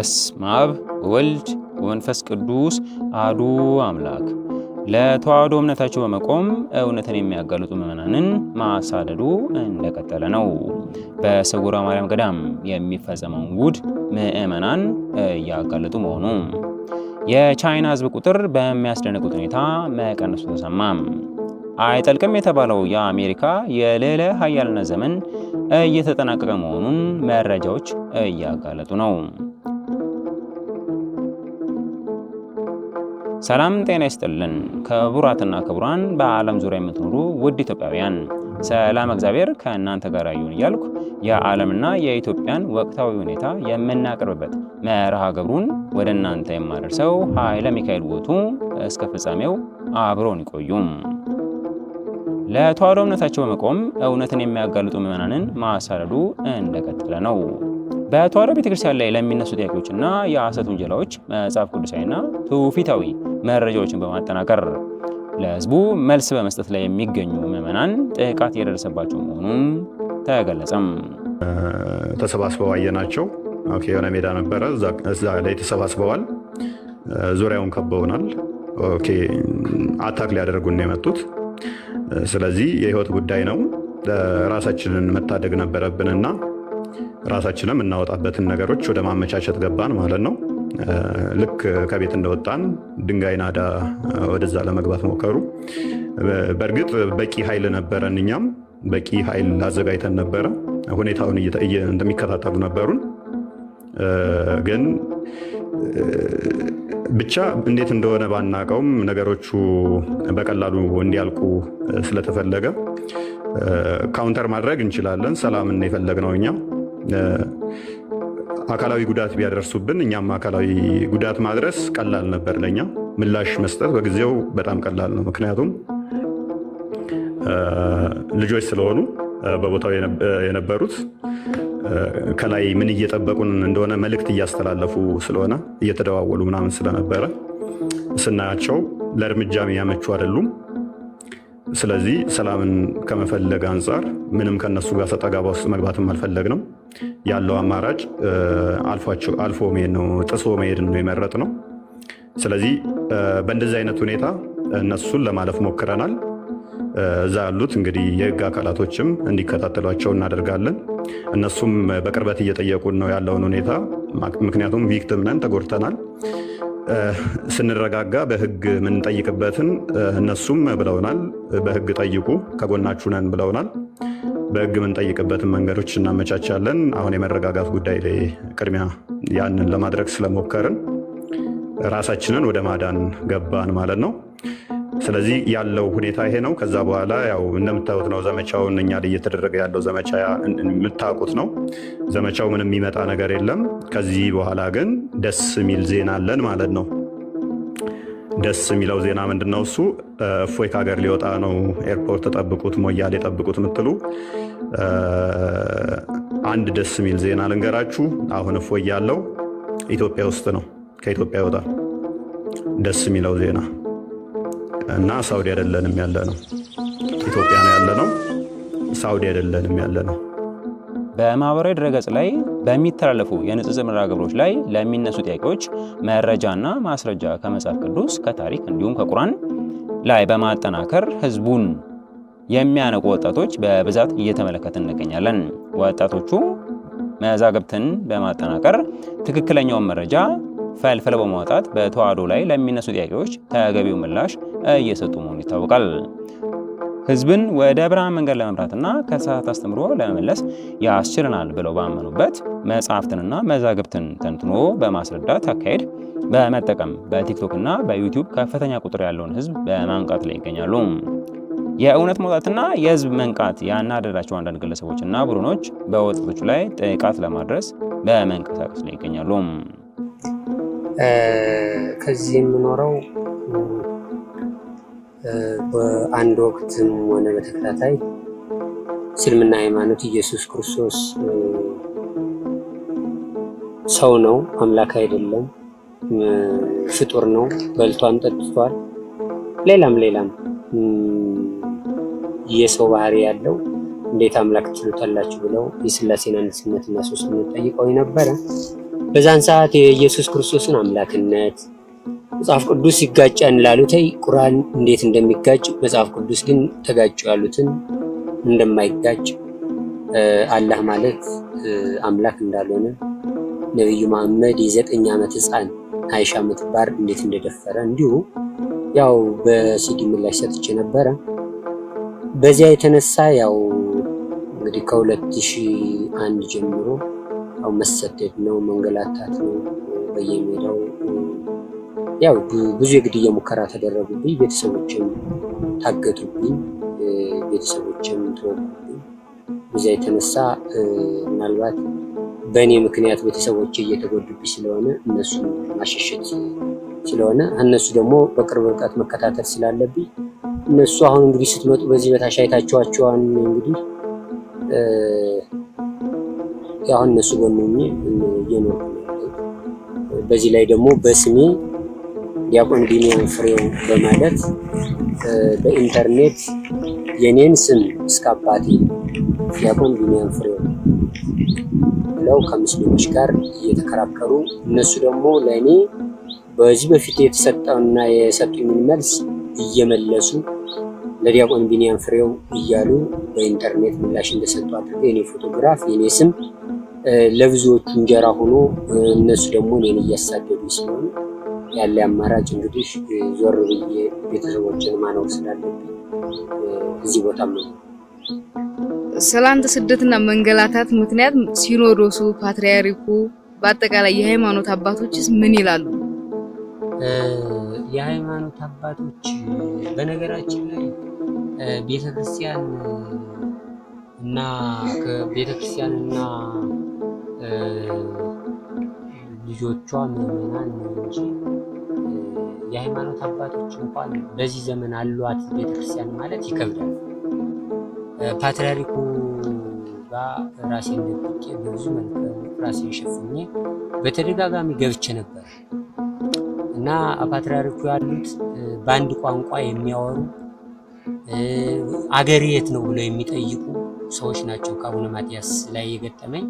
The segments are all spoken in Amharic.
በስመ አብ ወወልድ ወመንፈስ ቅዱስ አሐዱ አምላክ። ለተዋህዶ እምነታቸው በመቆም እውነትን የሚያጋልጡ ምዕመናንን ማሳደዱ እንደቀጠለ ነው። በስውሯ ማርያም ገዳም የሚፈጸመውን ጉድ ምዕመናን እያጋለጡ መሆኑ፣ የቻይና ሕዝብ ቁጥር በሚያስደንቅ ሁኔታ መቀነሱ ተሰማ። አይጠልቅም የተባለው የአሜሪካ የልዕለ ኃያልነት ዘመን እየተጠናቀቀ መሆኑን መረጃዎች እያጋለጡ ነው። ሰላም ጤና ይስጥልን። ክቡራትና ክቡራን በዓለም ዙሪያ የምትኖሩ ውድ ኢትዮጵያውያን ሰላም እግዚአብሔር ከእናንተ ጋር ይሁን እያልኩ የዓለምና የኢትዮጵያን ወቅታዊ ሁኔታ የምናቀርብበት መርሃ ግብሩን ወደ እናንተ የማደርሰው ኃይለ ሚካኤል ውእቱ እስከ ፍጻሜው አብሮን ይቆዩም። ለተዋህዶ እምነታቸው በመቆም እውነትን የሚያጋልጡ ምዕመናንን ማሳደዱ እንደቀጠለ ነው። በተዋህዶ ቤተክርስቲያን ላይ ለሚነሱ ጥያቄዎችና የሐሰት ውንጀላዎች መጽሐፍ ቅዱሳዊና ትውፊታዊ መረጃዎችን በማጠናከር ለሕዝቡ መልስ በመስጠት ላይ የሚገኙ ምዕመናን ጥቃት እየደረሰባቸው መሆኑን ተገለጸም። ተሰባስበው አየናቸው። የሆነ ሜዳ ነበረ፣ እዛ ላይ ተሰባስበዋል። ዙሪያውን ከበውናል። አታክ ሊያደርጉን ነው የመጡት። ስለዚህ የህይወት ጉዳይ ነው። ራሳችንን መታደግ ነበረብንና ራሳችንን የምናወጣበትን ነገሮች ወደ ማመቻቸት ገባን ማለት ነው። ልክ ከቤት እንደወጣን ድንጋይ ናዳ ወደዛ ለመግባት ሞከሩ። በእርግጥ በቂ ኃይል ነበረን፣ እኛም በቂ ኃይል አዘጋጅተን ነበረ። ሁኔታውን እንደሚከታተሉ ነበሩን። ግን ብቻ እንዴት እንደሆነ ባናቀውም ነገሮቹ በቀላሉ እንዲያልቁ ስለተፈለገ ካውንተር ማድረግ እንችላለን። ሰላምን የፈለግነው እኛ አካላዊ ጉዳት ቢያደርሱብን እኛም አካላዊ ጉዳት ማድረስ ቀላል ነበር ለኛ። ምላሽ መስጠት በጊዜው በጣም ቀላል ነው። ምክንያቱም ልጆች ስለሆኑ በቦታው የነበሩት ከላይ ምን እየጠበቁን እንደሆነ መልእክት እያስተላለፉ ስለሆነ እየተደዋወሉ ምናምን ስለነበረ ስናያቸው ለእርምጃ የሚያመቹ አይደሉም። ስለዚህ ሰላምን ከመፈለግ አንጻር ምንም ከነሱ ጋር ሰጣ ገባ ውስጥ መግባትም አልፈለግንም። ያለው አማራጭ አልፎ መሄድ ነው፣ ጥሶ መሄድ ነው የመረጥ ነው። ስለዚህ በእንደዚህ አይነት ሁኔታ እነሱን ለማለፍ ሞክረናል። እዛ ያሉት እንግዲህ የህግ አካላቶችም እንዲከታተሏቸው እናደርጋለን። እነሱም በቅርበት እየጠየቁን ነው ያለውን ሁኔታ። ምክንያቱም ቪክቲም ነን፣ ተጎድተናል። ስንረጋጋ በህግ የምንጠይቅበትን እነሱም ብለውናል። በህግ ጠይቁ፣ ከጎናችሁ ነን ብለውናል። በህግ የምንጠይቅበትን መንገዶች እናመቻቻለን። አሁን የመረጋጋት ጉዳይ ላይ ቅድሚያ ያንን ለማድረግ ስለሞከርን ራሳችንን ወደ ማዳን ገባን ማለት ነው። ስለዚህ ያለው ሁኔታ ይሄ ነው። ከዛ በኋላ ያው እንደምታዩት ነው ዘመቻውን እኛ ላይ እየተደረገ ያለው ዘመቻ የምታውቁት ነው። ዘመቻው ምንም የሚመጣ ነገር የለም። ከዚህ በኋላ ግን ደስ የሚል ዜና አለን ማለት ነው። ደስ የሚለው ዜና ምንድነው? እሱ እፎይ ከሀገር ሊወጣ ነው። ኤርፖርት ጠብቁት፣ ሞያሌ ጠብቁት የምትሉ አንድ ደስ የሚል ዜና ልንገራችሁ። አሁን እፎይ ያለው ኢትዮጵያ ውስጥ ነው። ከኢትዮጵያ ይወጣል። ደስ የሚለው ዜና እና ሳውዲ አይደለንም ያለ ነው፣ ኢትዮጵያ ነው ያለ ነው። ሳውዲ አይደለንም ያለ ነው። በማህበራዊ ድረገጽ ላይ በሚተላለፉ የንጽጽር መርሃ ግብሮች ላይ ለሚነሱ ጥያቄዎች መረጃና ማስረጃ ከመጽሐፍ ቅዱስ፣ ከታሪክ እንዲሁም ከቁርአን ላይ በማጠናከር ህዝቡን የሚያነቁ ወጣቶች በብዛት እየተመለከትን እንገኛለን። ወጣቶቹ መዛግብትን በማጠናከር ትክክለኛውን መረጃ ፈልፍለው በማውጣት በተዋህዶ ላይ ለሚነሱ ጥያቄዎች ተገቢው ምላሽ እየሰጡ መሆኑ ይታወቃል። ህዝብን ወደ ብርሃን መንገድ ለመምራትና ከሰዓት አስተምሮ ለመመለስ ያስችለናል ብለው ባመኑበት መጽሐፍትንና መዛግብትን ተንትኖ በማስረዳት አካሄድ በመጠቀም በቲክቶክ እና በዩቲዩብ ከፍተኛ ቁጥር ያለውን ህዝብ በማንቃት ላይ ይገኛሉ። የእውነት መውጣትና የህዝብ መንቃት ያናደዳቸው አንዳንድ ግለሰቦችና ቡድኖች በወጣቶቹ ላይ ጥቃት ለማድረስ በመንቀሳቀስ ላይ ይገኛሉ። ከዚህ የምኖረው በአንድ ወቅትም ሆነ በተከታታይ እስልምና ሃይማኖት ኢየሱስ ክርስቶስ ሰው ነው፣ አምላክ አይደለም፣ ፍጡር ነው፣ በልቷን ጠጥቷል፣ ሌላም የሰው ባህሪ ያለው እንዴት አምላክ ትሉታላችሁ ብለው የሥላሴን አንድነትና ሶስትነት ጠይቀው ነበረ። በዛን ሰዓት የኢየሱስ ክርስቶስን አምላክነት መጽሐፍ ቅዱስ ይጋጫን ላሉት ቁርአን እንዴት እንደሚጋጭ መጽሐፍ ቅዱስ ግን ተጋጩ ያሉትን እንደማይጋጭ አላህ ማለት አምላክ እንዳልሆነ ነብዩ መሐመድ የ9 ዓመት ህፃን አይሻ ምትባር እንዴት እንደደፈረ እንዲሁ ያው በሲዲ ምላሽ ሰጥቼ ነበረ። በዚያ የተነሳ ያው እንግዲህ ከ2001 ጀምሮ ያው መሰደድ ነው፣ መንገላታት ነው በየሜዳው ያው ብዙ የግድያ ሙከራ ተደረጉብኝ፣ ቤተሰቦችም ታገቱብኝ፣ ቤተሰቦችም ተወጉብኝ። በዚያ የተነሳ ምናልባት በእኔ ምክንያት ቤተሰቦች እየተጎዱብኝ ስለሆነ እነሱ ማሸሸት ስለሆነ እነሱ ደግሞ በቅርብ ርቀት መከታተል ስላለብኝ እነሱ አሁን እንግዲህ ስትመጡ በዚህ በታች አይታችኋቸዋል። እንግዲህ ያው እነሱ ጎንኝ እየኖርኩ ነው። በዚህ ላይ ደግሞ በስሜ ዲያቆን ቢኒያም ፍሬው በማለት በኢንተርኔት የኔን ስም እስከ አባቴ ዲያቆን ቢኒያም ፍሬው ብለው ከሙስሊሞች ጋር እየተከራከሩ እነሱ ደግሞ ለእኔ በዚህ በፊት የተሰጠውና የሰጡኝን መልስ እየመለሱ ለዲያቆን ቢኒያም ፍሬው እያሉ በኢንተርኔት ምላሽ እንደሰጡ አድርገው የኔ ፎቶግራፍ የኔ ስም ለብዙዎቹ እንጀራ ሆኖ እነሱ ደግሞ እኔን እያሳደዱ ስለሆነ ያለ አማራጭ እንግዲህ ዞር ብዬ ቤተሰቦችን ማኖር ስላለብኝ እዚህ ቦታ ነው። ስላንተ ስደትና መንገላታት ምክንያት ሲኖዶሱ፣ ፓትርያርኩ፣ በአጠቃላይ የሃይማኖት አባቶችስ ምን ይላሉ? የሃይማኖት አባቶች በነገራችን ላይ ቤተክርስቲያን እና ከቤተክርስቲያንና ልጆቿ ምዕመናን እንጂ የሃይማኖት አባቶች እንኳን በዚህ ዘመን አሏት ቤተክርስቲያን ማለት ይከብዳል። ፓትርያርኩ ጋር ራሴን ደብቄ በብዙ መልኩ ራሴን ሸፍኜ በተደጋጋሚ ገብቼ ነበር እና ፓትርያርኩ ያሉት በአንድ ቋንቋ የሚያወሩ አገሬ የት ነው ብለው የሚጠይቁ ሰዎች ናቸው። ከአቡነ ማትያስ ላይ የገጠመኝ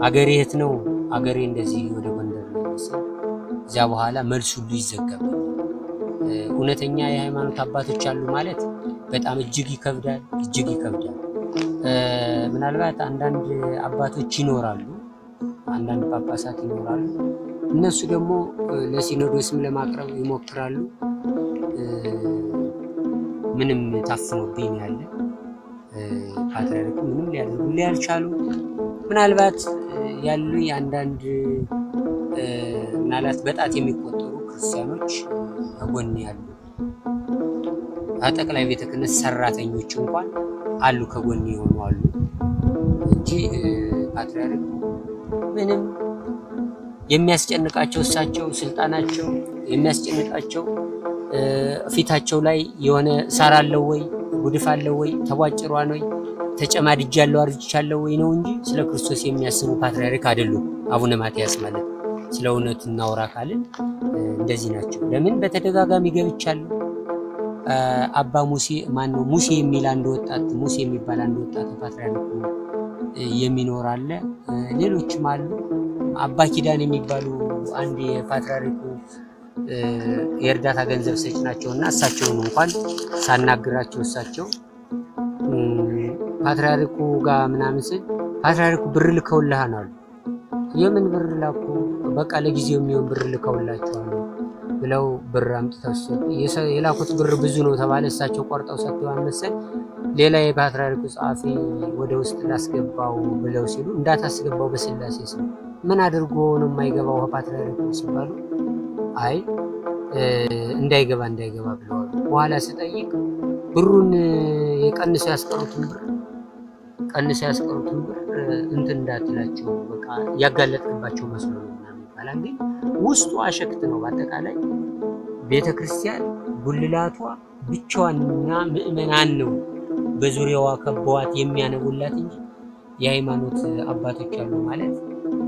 አገሬ የት ነው፣ አገሬ እንደዚህ ወደ ጎንደር ነው መሰለኝ። እዚያ በኋላ መልሱ ሁሉ ይዘጋል። እውነተኛ የሃይማኖት አባቶች አሉ ማለት በጣም እጅግ ይከብዳል፣ እጅግ ይከብዳል። ምናልባት አንዳንድ አባቶች ይኖራሉ፣ አንዳንድ ጳጳሳት ይኖራሉ። እነሱ ደግሞ ለሲኖዶስም ለማቅረብ ይሞክራሉ። ምንም ታፍኖብኝ ያለ ፓትርያርኩ ምንም ሊያደርጉልኝ ያልቻሉ ምናልባት ያሉ አንዳንድ ምናልባት በጣት የሚቆጠሩ ክርስቲያኖች ከጎን ያሉ ጠቅላይ ቤተ ክህነት ሰራተኞች እንኳን አሉ ከጎን የሆኑ አሉ እንጂ ፓትርያርኩ ምንም የሚያስጨንቃቸው እሳቸው ስልጣናቸው የሚያስጨንቃቸው ፊታቸው ላይ የሆነ ሳር አለው ወይ ጉድፍ አለው ወይ ተቧጭሯን ወይ ተጨማድጃለሁ አርጅቻለሁ ወይ ነው እንጂ ስለ ክርስቶስ የሚያስቡ ፓትርያርክ አይደሉም። አቡነ ማትያስ ማለት ስለ እውነት እናወራ ካልን እንደዚህ ናቸው። ለምን በተደጋጋሚ ገብቻለሁ። አባ ሙሴ ማን ነው ሙሴ የሚል አንድ ወጣት ሙሴ የሚባል አንድ ወጣት ፓትርያርኩ የሚኖር አለ። ሌሎችም አሉ። አባ ኪዳን የሚባሉ አንድ የፓትርያርኩ የእርዳታ ገንዘብ ሰጭ ናቸውና እሳቸውን እንኳን ሳናግራቸው እሳቸው ፓትርያርኩ ጋር ምናምን ስል ፓትርያርኩ ብር ልከውልሃን አሉ። የምን ብር ላኩ? በቃ ለጊዜው የሚሆን ብር ልከውላቸዋል ብለው ብር አምጥተው ሰጡ። የላኩት ብር ብዙ ነው ተባለ። እሳቸው ቆርጠው ሰጥተዋል መሰል። ሌላ የፓትርያርኩ ጸሐፊ ወደ ውስጥ ላስገባው ብለው ሲሉ እንዳታስገባው በስላሴ ስም ምን አድርጎ ነው የማይገባው ፓትርያርኩ ሲባሉ አይ እንዳይገባ ብለዋል። በኋላ ስጠይቅ ብሩን የቀንሰው ያስቀሩትን ብር እንትን እንዳትላቸው በቃ ያጋለጥባቸው መስሎ ነው ምናምን ይባላል። ግን ውስጡ አሸክት ነው። በአጠቃላይ ቤተክርስቲያን ጉልላቷ ብቻዋንና ምእመናን ነው በዙሪያዋ ከበዋት የሚያነቡላት እንጂ የሃይማኖት አባቶች አሉ ማለት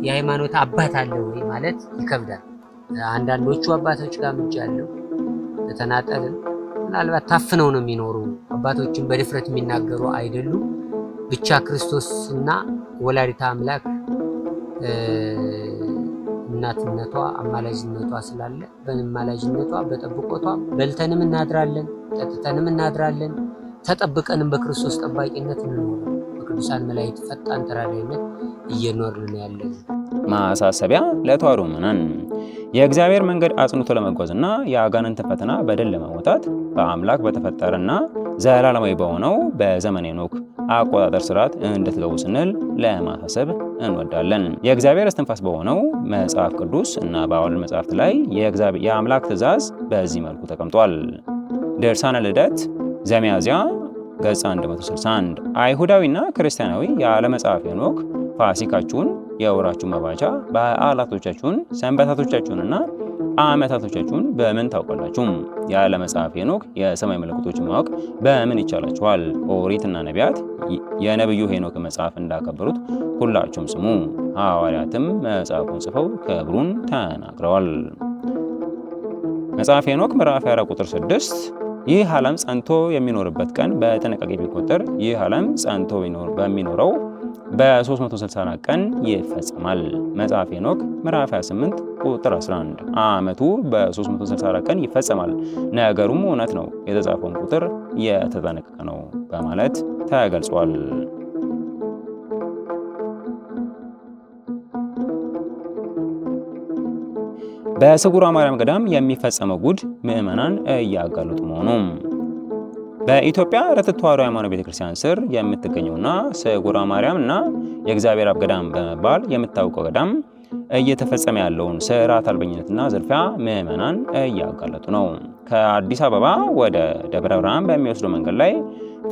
የሃይማኖት አባት አለ ወይ ማለት ይከብዳል። አንዳንዶቹ አባቶች ጋር ምጃለሁ ተናጠል ምናልባት ታፍነው ነው የሚኖሩ አባቶችን በድፍረት የሚናገሩ አይደሉም። ብቻ ክርስቶስና ወላዲተ አምላክ እናትነቷ አማላጅነቷ ስላለ በአማላጅነቷ በጠብቆቷ በልተንም እናድራለን፣ ጠጥተንም እናድራለን፣ ተጠብቀንም በክርስቶስ ጠባቂነት እንኖራለን። በቅዱሳን መላእክት ፈጣን ተራዳኢነት እየኖርን ያለን። ማሳሰቢያ ለተዋሕዶ ምእመናን የእግዚአብሔር መንገድ አጽንቶ ለመጓዝና የአጋንንትን ፈተና በድል ለመውጣት በአምላክ በተፈጠረና ዘላለማዊ በሆነው በዘመነ ሄኖክ አቆጣጠር ስርዓት እንድትገቡ ስንል ለማሳሰብ እንወዳለን። የእግዚአብሔር እስትንፋስ በሆነው መጽሐፍ ቅዱስ እና በአዋልድ መጽሐፍት ላይ የአምላክ ትእዛዝ በዚህ መልኩ ተቀምጧል። ድርሳነ ልደት ዘሚያዝያ ገጽ 161 አይሁዳዊና ክርስቲያናዊ ያለ መጽሐፍ ሄኖክ ፋሲካችሁን፣ የወራችሁን መባቻ፣ በዓላቶቻችሁን፣ ሰንበታቶቻችሁንና ዓመታቶቻችሁን በምን ታውቃላችሁ? ያለ መጽሐፍ ሄኖክ የሰማይ መለኮቶችን ማወቅ በምን ይቻላችኋል? ኦሪትና ነቢያት የነቢዩ ሄኖክ መጽሐፍ እንዳከበሩት ሁላችሁም ስሙ። ሐዋርያትም መጽሐፉን ጽፈው ክብሩን ተናግረዋል። መጽሐፍ ሄኖክ ምዕራፍ 4 ቁጥር 6 ይህ ዓለም ጸንቶ የሚኖርበት ቀን በጥንቃቄ ቢቆጠር ይህ ዓለም ጸንቶ በሚኖረው በ360 ቀን ይፈጸማል። መጽሐፍ ሄኖክ ምዕራፍ 28 ቁጥር 11 ዓመቱ በ360 ቀን ይፈጸማል፣ ነገሩም እውነት ነው፣ የተጻፈውን ቁጥር የተጠነቀቀ ነው በማለት ተገልጿል። በስጉሯ ማርያም ገዳም የሚፈጸመው ጉድ ምዕመናን እያጋለጡ መሆኑ በኢትዮጵያ ርትዕት ተዋሕዶ ሃይማኖት ቤተክርስቲያን ስር የምትገኘውና ስጉሯ ማርያም እና የእግዚአብሔር አብ ገዳም በመባል የምታወቀው ገዳም እየተፈጸመ ያለውን ስርዓት አልበኝነትና ዝርፊያ ምዕመናን እያጋለጡ ነው። ከአዲስ አበባ ወደ ደብረ ብርሃን በሚወስደው መንገድ ላይ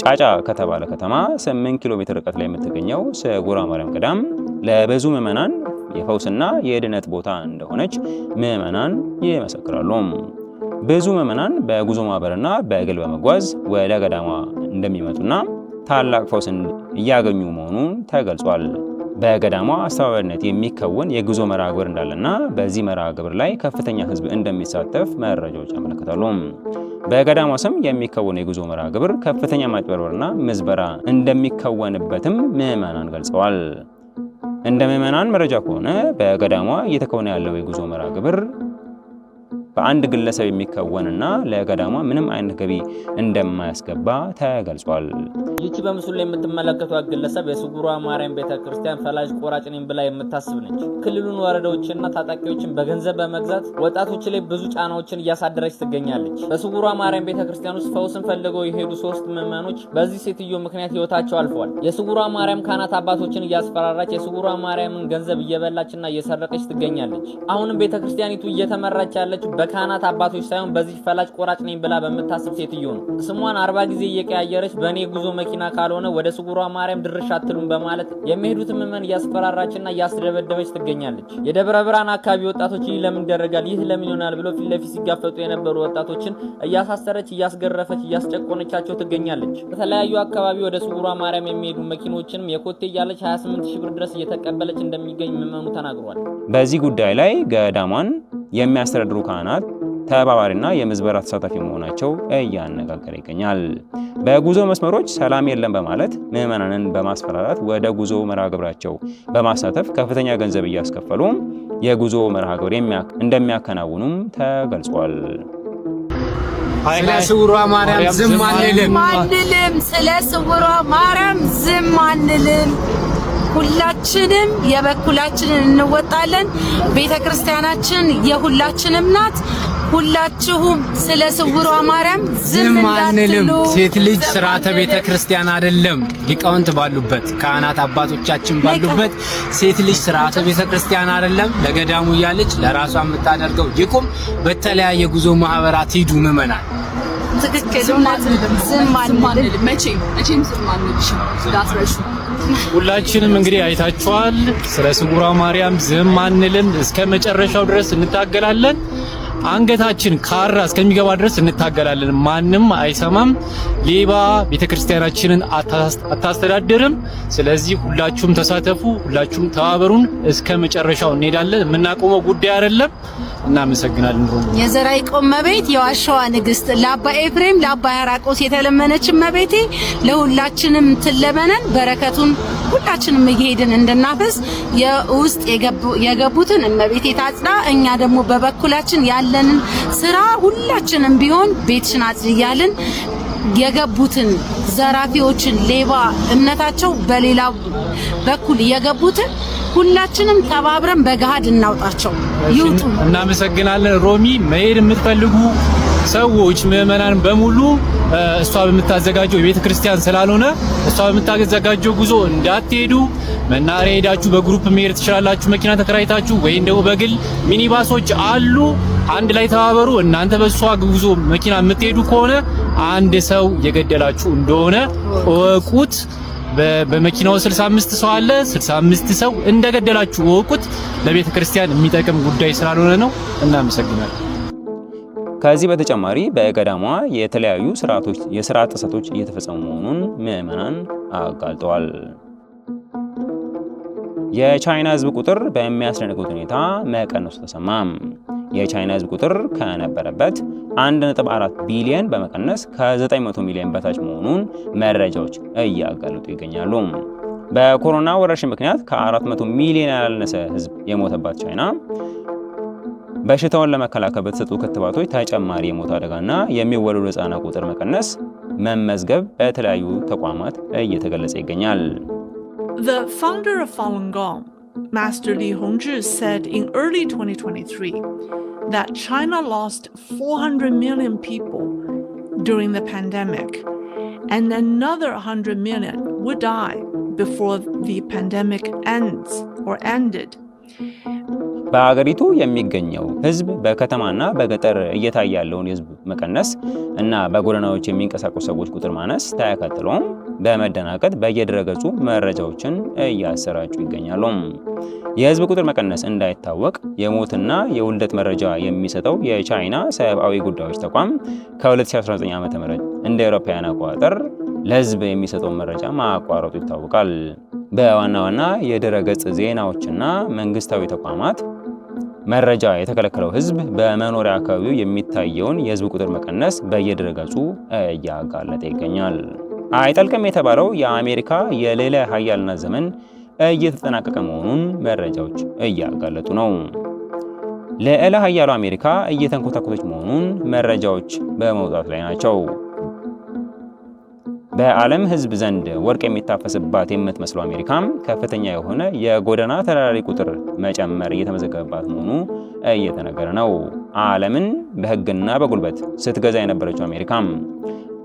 ጫጫ ከተባለ ከተማ 8 ኪሎ ሜትር ርቀት ላይ የምትገኘው ስጉሯ ማርያም ገዳም ለብዙ ምዕመናን የፈውስና የድነት ቦታ እንደሆነች ምዕመናን ይመሰክራሉ። ብዙ ምዕመናን በጉዞ ማህበርና በእግል በመጓዝ ወደ ገዳሟ እንደሚመጡና ታላቅ ፈውስ እያገኙ መሆኑን ተገልጿል። በገዳሟ አስተባባሪነት የሚከወን የጉዞ መርሃ ግብር እንዳለና በዚህ መርሃ ግብር ላይ ከፍተኛ ሕዝብ እንደሚሳተፍ መረጃዎች ያመለክታሉ። በገዳሟ ስም የሚከወን የጉዞ መርሃ ግብር ከፍተኛ ማጭበርበርና ምዝበራ እንደሚከወንበትም ምዕመናን ገልጸዋል። እንደ ምዕመናን መረጃ ከሆነ በገዳሟ እየተከወነ ያለው የጉዞ መርሃ ግብር በአንድ ግለሰብ የሚከወንና ለገዳሟ ምንም አይነት ገቢ እንደማያስገባ ተገልጿል። ይቺ በምስሉ ላይ የምትመለከቷት ግለሰብ የስጉሯ ማርያም ቤተክርስቲያን ፈላጭ ቆራጭ ነኝ ብላ የምታስብ ነች። ክልሉን ወረዳዎችና ታጣቂዎችን በገንዘብ በመግዛት ወጣቶች ላይ ብዙ ጫናዎችን እያሳደረች ትገኛለች። በስጉሯ ማርያም ቤተክርስቲያን ውስጥ ፈውስን ፈልገው የሄዱ 3 ምዕመኖች በዚህ ሴትዮ ምክንያት ህይወታቸው አልፈዋል። የስጉሯ ማርያም ካህናት አባቶችን እያስፈራራች የስጉሯ ማርያምን ገንዘብ እየበላችና እየሰረቀች ትገኛለች። አሁንም ቤተክርስቲያኒቱ እየተመራች ያለችው በካህናት አባቶች ሳይሆን በዚህ ፈላጭ ቆራጭ ነኝ ብላ በምታስብ ሴትዮ ነው። ስሟን 40 ጊዜ እየቀያየረች በእኔ ጉዞ መኪና ካልሆነ ወደ ስጉሯ ማርያም ድርሽ አትሉም በማለት የሚሄዱት ምዕመን እያስፈራራችና እያስደበደበች ትገኛለች። የደብረ ብርሃን አካባቢ ወጣቶች ይህ ለምን ይደረጋል፣ ይህ ለምን ይሆናል ብለው ፊት ለፊት ሲጋፈጡ የነበሩ ወጣቶችን እያሳሰረች፣ እያስገረፈች፣ እያስጨቆነቻቸው ትገኛለች። በተለያዩ አካባቢ ወደ ስጉሯ ማርያም የሚሄዱ መኪኖችንም የኮቴ እያለች 28,000 ብር ድረስ እየተቀበለች እንደሚገኝ ምዕመኑ ተናግሯል። በዚህ ጉዳይ ላይ ገዳሟን የሚያስተዳድሩ ካህናት ተባባሪና የምዝበራ ተሳታፊ መሆናቸው እያነጋገረ ይገኛል። በጉዞ መስመሮች ሰላም የለም በማለት ምዕመናንን በማስፈራራት ወደ ጉዞ መርሃ ግብራቸው በማሳተፍ ከፍተኛ ገንዘብ እያስከፈሉ የጉዞ መርሃ ግብር እንደሚያከናውኑም ተገልጿል። ስለ ስውሯ ማርያም ዝም አንልም። ስለ ስውሯ ማርያም ዝም አንልም። ሁላችንም የበኩላችንን እንወጣለን። ቤተክርስቲያናችን የሁላችንም ናት። ሁላችሁም ስለ ስውሯ ማርያም ዝም አንልም። ሴት ልጅ ስርዓተ ቤተክርስቲያን አይደለም። ሊቃውንት ባሉበት፣ ካህናት አባቶቻችን ባሉበት ሴት ልጅ ስርዓተ ቤተክርስቲያን አይደለም። ለገዳሙ እያለች ለራሷ የምታደርገው ይቁም። በተለያየ ጉዞ ማህበራት ሂዱ ምዕመናን። ትክክል። ዝም አንልም። መቼም ዝም አንልም። ሁላችንም እንግዲህ አይታችኋል። ስለ ስውሯ ማርያም ዝም አንልም። እስከ መጨረሻው ድረስ እንታገላለን። አንገታችን ካራ እስከሚገባ ድረስ እንታገላለን። ማንም አይሰማም። ሌባ ቤተክርስቲያናችንን አታስተዳድርም። ስለዚህ ሁላችሁም ተሳተፉ፣ ሁላችሁም ተባበሩን። እስከ መጨረሻው እንሄዳለን። የምናቆመው ጉዳይ አይደለም። እናመሰግናለን። የዘራ ያዕቆብ እመቤት የዋሻዋ ንግስት ለአባ ኤፍሬም ለአባ ሕርያቆስ የተለመነች እመቤቴ ለሁላችንም ትለመነን። በረከቱን ሁላችንም እየሄድን እንድናፈስ የውስጥ የገቡትን እመቤቴ ታጽዳ። እኛ ደግሞ በበኩላችን ያለንን ስራ ሁላችንም ቢሆን ቤትሽን አጽጂ እያልን የገቡትን ዘራፊዎችን ሌባ እምነታቸው በሌላ በኩል የገቡትን ሁላችንም ተባብረን በገሃድ እናውጣቸው ይውጡ። እናመሰግናለን። ሮሚ መሄድ የምትፈልጉ ሰዎች ምዕመናን በሙሉ እሷ በምታዘጋጀው የቤተ ክርስቲያን ስላልሆነ እሷ በምታዘጋጀው ጉዞ እንዳትሄዱ። መናኸሪያ ሄዳችሁ በግሩፕ መሄድ ትችላላችሁ፣ መኪና ተከራይታችሁ ወይም ደግሞ በግል ሚኒባሶች አሉ። አንድ ላይ ተባበሩ። እናንተ በሷ ጉዞ መኪና የምትሄዱ ከሆነ አንድ ሰው የገደላችሁ እንደሆነ እወቁት። በመኪናው 65 ሰው አለ። 65 ሰው እንደገደላችሁ እወቁት። ለቤተ ክርስቲያን የሚጠቅም ጉዳይ ስላልሆነ ነው። እናመሰግናለን። ከዚህ በተጨማሪ በገዳሟ የተለያዩ የስርዓት ጥሰቶች እየተፈጸሙ መሆኑን ምዕመናን አጋልጠዋል። የቻይና ሕዝብ ቁጥር በሚያስደንቅ ሁኔታ መቀነሱ ተሰማም። የቻይና ሕዝብ ቁጥር ከነበረበት 1.4 ቢሊዮን በመቀነስ ከ900 ሚሊዮን በታች መሆኑን መረጃዎች እያጋለጡ ይገኛሉ። በኮሮና ወረርሽኝ ምክንያት ከ400 ሚሊዮን ያላነሰ ሕዝብ የሞተባት ቻይና በሽታውን ለመከላከል በተሰጡ ክትባቶች ተጨማሪ የሞት አደጋና የሚወለዱ ሕፃናት ቁጥር መቀነስ መመዝገብ በተለያዩ ተቋማት እየተገለጸ ይገኛል። The founder of Falun Gong, Master Li Hongzhi, said in early 2023 that China lost 400 million people during the pandemic, and another 100 million would die before the pandemic ends or ended. በአገሪቱ የሚገኘው ህዝብ በከተማና በገጠር እየታየ ያለውን የህዝብ መቀነስ እና በጎዳናዎች የሚንቀሳቀሱ ሰዎች ቁጥር ማነስ ተከትሎም በመደናቀጥ በየድረገጹ መረጃዎችን እያሰራጩ ይገኛሉ። የህዝብ ቁጥር መቀነስ እንዳይታወቅ የሞትና የውልደት መረጃ የሚሰጠው የቻይና ሰብአዊ ጉዳዮች ተቋም ከ2019 ዓ.ም እንደ አውሮፓውያን አቆጣጠር ለህዝብ የሚሰጠው መረጃ ማቋረጡ ይታወቃል። በዋና ዋና የድረገጽ ዜናዎችና መንግስታዊ ተቋማት መረጃ የተከለከለው ህዝብ በመኖሪያ አካባቢው የሚታየውን የህዝብ ቁጥር መቀነስ በየድረገጹ እያጋለጠ ይገኛል። አይጠልቅም የተባለው የአሜሪካ የሌላ ሀያልነት ዘመን እየተጠናቀቀ መሆኑን መረጃዎች እያጋለጡ ነው። ልዕለ ሀያሉ አሜሪካ እየተንኮታኮተች መሆኑን መረጃዎች በመውጣት ላይ ናቸው። በዓለም ህዝብ ዘንድ ወርቅ የሚታፈስባት የምትመስለው አሜሪካም ከፍተኛ የሆነ የጎዳና ተዳዳሪ ቁጥር መጨመር እየተመዘገበባት መሆኑ እየተነገረ ነው። ዓለምን በህግና በጉልበት ስትገዛ የነበረችው አሜሪካም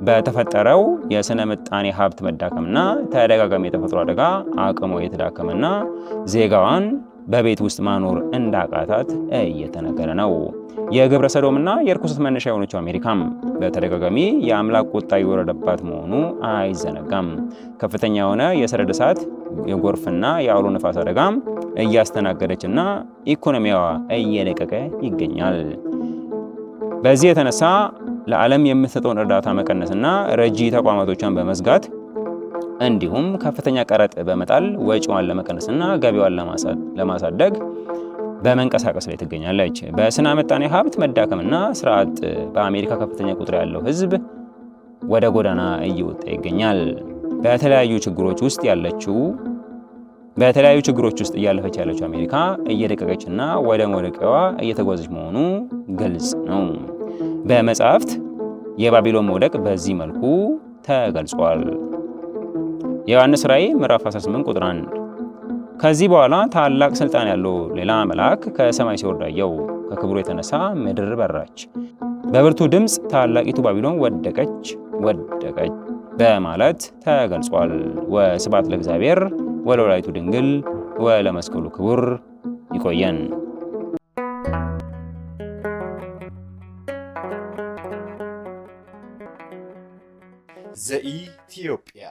በተፈጠረው የስነ ምጣኔ ሀብት መዳከምና ተደጋጋሚ የተፈጥሮ አደጋ አቅሟ የተዳከመና ዜጋዋን በቤት ውስጥ ማኖር እንዳቃታት እየተነገረ ነው። የግብረ ሰዶምና የርኩሰት መነሻ የሆነችው አሜሪካም በተደጋጋሚ የአምላክ ቁጣ የወረደባት መሆኑ አይዘነጋም። ከፍተኛ የሆነ የሰደድ እሳት፣ የጎርፍና የአውሎ ነፋስ አደጋም እያስተናገደችና ኢኮኖሚዋ እየደቀቀ ይገኛል። በዚህ የተነሳ ለዓለም የምትሰጠውን እርዳታ መቀነስና ረጂ ተቋማቶቿን በመዝጋት እንዲሁም ከፍተኛ ቀረጥ በመጣል ወጪዋን ለመቀነስና ገቢዋን ለማሳደግ በመንቀሳቀስ ላይ ትገኛለች። በስነ ምጣኔ ሀብት መዳከምና ስራ አጥ በአሜሪካ ከፍተኛ ቁጥር ያለው ህዝብ ወደ ጎዳና እየወጣ ይገኛል። በተለያዩ ችግሮች ውስጥ እያለፈች ያለችው አሜሪካ እየደቀቀችና ወደ መውደቂያዋ እየተጓዘች መሆኑ ግልጽ ነው። በመጽሐፍት የባቢሎን መውደቅ በዚህ መልኩ ተገልጿል። የዮሐንስ ራእይ ምዕራፍ 18 ቁጥር 1 ከዚህ በኋላ ታላቅ ስልጣን ያለው ሌላ መልአክ ከሰማይ ሲወርድ አየሁ። ከክብሩ የተነሳ ምድር በራች፣ በብርቱ ድምፅ ታላቂቱ ባቢሎን ወደቀች በማለት ተገልጿል። ወስብሐት ለእግዚአብሔር ወለወላዲቱ ድንግል ወለመስቀሉ ክቡር። ይቆየን። ዘኢትዮጵያ